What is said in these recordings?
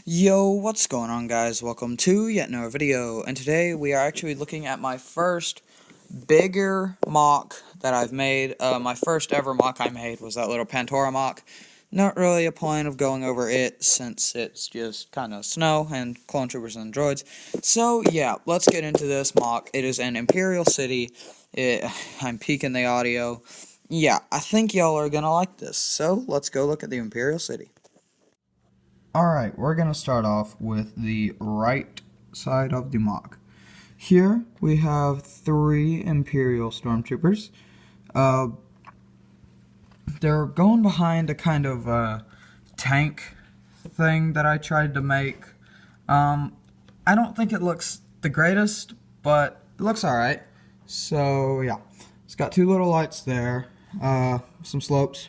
Yo, what's going on, guys? Welcome to yet another video, and today we are actually looking at my first bigger MOC that I've made. My first ever MOC I made was that little Pantora MOC. Not really a point of going over it since it's just kind of snow and clone troopers and droids. So yeah, let's get into this MOC. It is an Imperial city. I'm peaking the audio. Yeah, I think y'all are gonna like this. So let's go look at the Imperial city. Alright, we're going to start off with the right side of the MOC. Here we have 3 Imperial stormtroopers. They're going behind a kind of tank thing that I tried to make. I don't think it looks the greatest, but it looks alright. So yeah, it's got 2 little lights there, some slopes.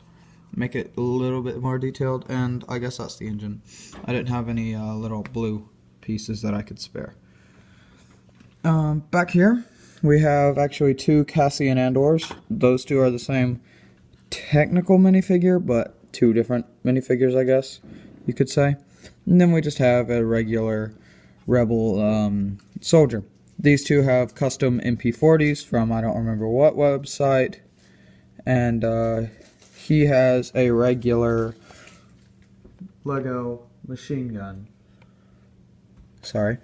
Make it a little bit more detailed, and I guess that's the engine. I didn't have any little blue pieces that I could spare. Back here, we have actually 2 Cassian Andors. Those 2 are the same technical minifigure, but 2 different minifigures, I guess you could say. And then we just have a regular Rebel soldier. These 2 have custom MP40s from I don't remember what website, and he has a regular Lego machine gun. Sorry.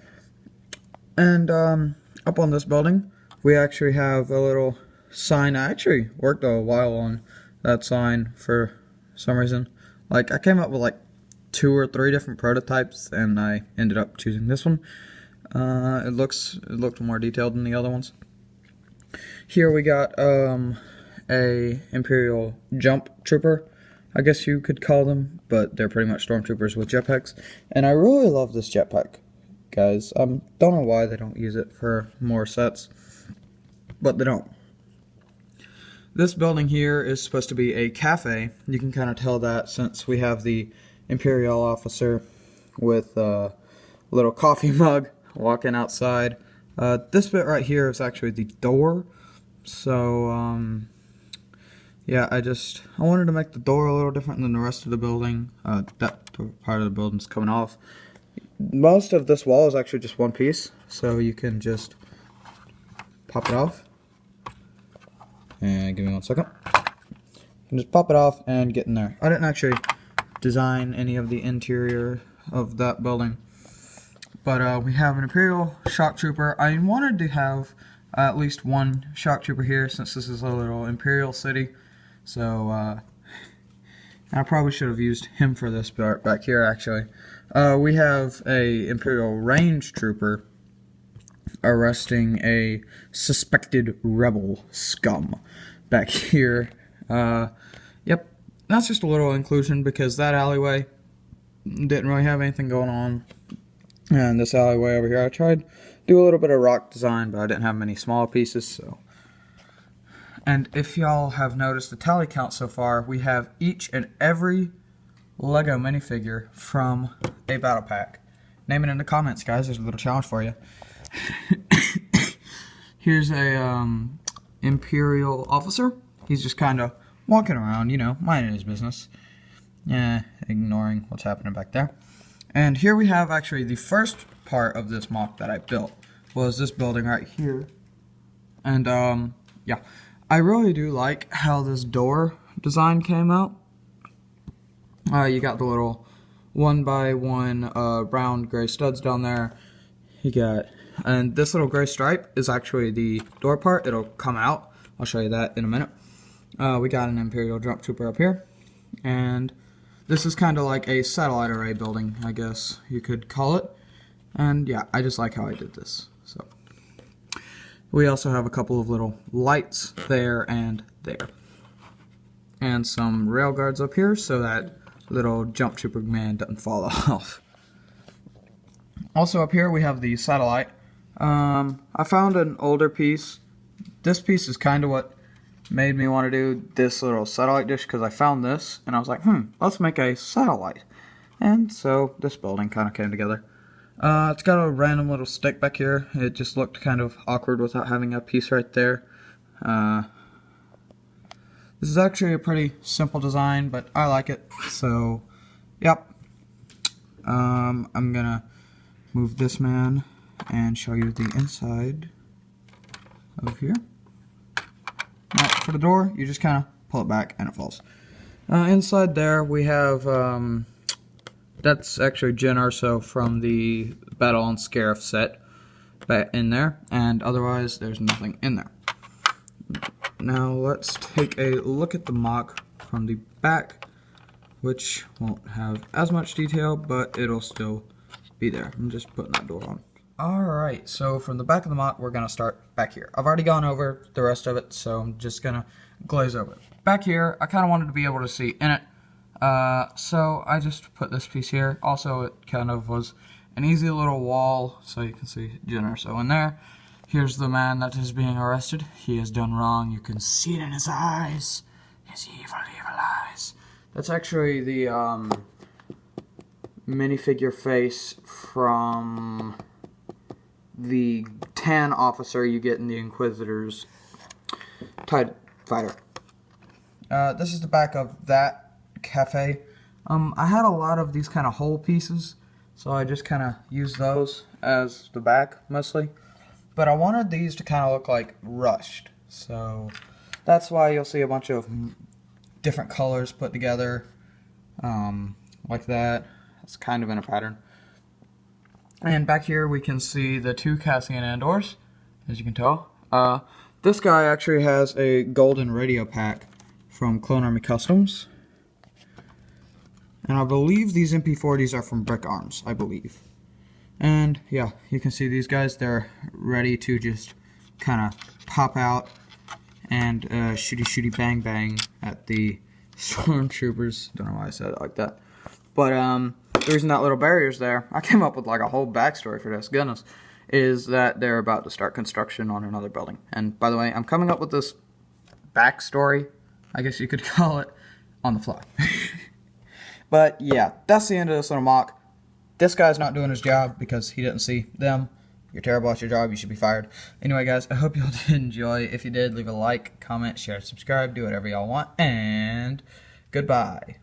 And up on this building, we actually have a little sign. I actually worked a while on that sign for some reason. Like, I came up with like 2 or 3 different prototypes, and I ended up choosing this one. It looked more detailed than the other ones. Here we got a Imperial jump trooper, I guess you could call them, but they're pretty much stormtroopers with jetpacks, and I really love this jetpack, guys. Don't know why they don't use it for more sets, but they don't. This building here is supposed to be a cafe. You can kind of tell that since we have the Imperial officer with a little coffee mug walking outside. This bit right here is actually the door, so yeah, I wanted to make the door a little different than the rest of the building. That part of the building's coming off. Most of this wall is actually just one piece, so you can just pop it off. And give me 1 second. You can just pop it off and get in there. I didn't actually design any of the interior of that building, but we have an Imperial shock trooper. I wanted to have at least 1 shock trooper here since this is a little Imperial city. So, I probably should have used him for this part back here, actually. We have a Imperial range trooper arresting a suspected rebel scum back here. Yep, that's just a little inclusion because that alleyway didn't really have anything going on. And this alleyway over here, I tried to do a little bit of rock design, but I didn't have many small pieces, so. And if y'all have noticed the tally count so far, we have each and every Lego minifigure from a battle pack. Name it in the comments, guys. There's a little challenge for you. Here's a Imperial officer. He's just kind of walking around, you know, minding his business. Yeah, ignoring what's happening back there. And here we have actually the first part of this MOC that I built was this building right here. And yeah, I really do like how this door design came out. You got the little 1x1 brown gray studs down there. And this little gray stripe is actually the door part. It'll come out. I'll show you that in a minute. We got an Imperial jump trooper up here, and this is kind of like a satellite array building, I guess you could call it. And yeah, I just like how I did this. So we also have a couple of little lights there and there, and some rail guards up here so that little jump trooper man doesn't fall off. Also up here we have the satellite. I found an older piece. This piece is kind of what made me want to do this little satellite dish, because I found this and I was like, let's make a satellite. And so this building kind of came together. It's got a random little stick back here. It just looked kind of awkward without having a piece right there. This is actually a pretty simple design, but I like it. So, yep. I'm gonna move this man and show you the inside of here. Now, for the door, you just kind of pull it back and it falls. Inside there, we have, that's actually Jyn Erso from the Battle on Scarif set in there, and otherwise, there's nothing in there. Now, let's take a look at the MOC from the back, which won't have as much detail, but it'll still be there. I'm just putting that door on. Alright, so from the back of the MOC, we're going to start back here. I've already gone over the rest of it, so I'm just going to glaze over it. Back here, I kind of wanted to be able to see in it, so I just put this piece here. Also, it kind of was an easy little wall, so you can see Jyn Erso in there. Here's the man that is being arrested. He has done wrong. You can see it in his eyes. His evil, evil eyes. That's actually the minifigure face from the tan officer you get in the Inquisitor's TIE fighter. This is the back of that cafe. I had a lot of these kind of whole pieces, so I just kind of used those as the back mostly. But I wanted these to kind of look like rushed, so that's why you'll see a bunch of different colors put together, like that. It's kind of in a pattern. And back here we can see the two Cassian Andors, as you can tell. This guy actually has a golden radio pack from Clone Army Customs. And I believe these MP40s are from Brick Arms, I believe. And yeah, you can see these guys, they're ready to just kind of pop out and shooty shooty bang bang at the stormtroopers. Don't know why I said it like that. But the reason that little barrier's there, I came up with like a whole backstory for this, goodness, is that they're about to start construction on another building. And by the way, I'm coming up with this backstory, I guess you could call it, on the fly. But yeah, that's the end of this little MOC. This guy's not doing his job because he didn't see them. You're terrible at your job, you should be fired. Anyway guys, I hope y'all did enjoy. If you did, leave a like, comment, share, subscribe, do whatever y'all want, and goodbye.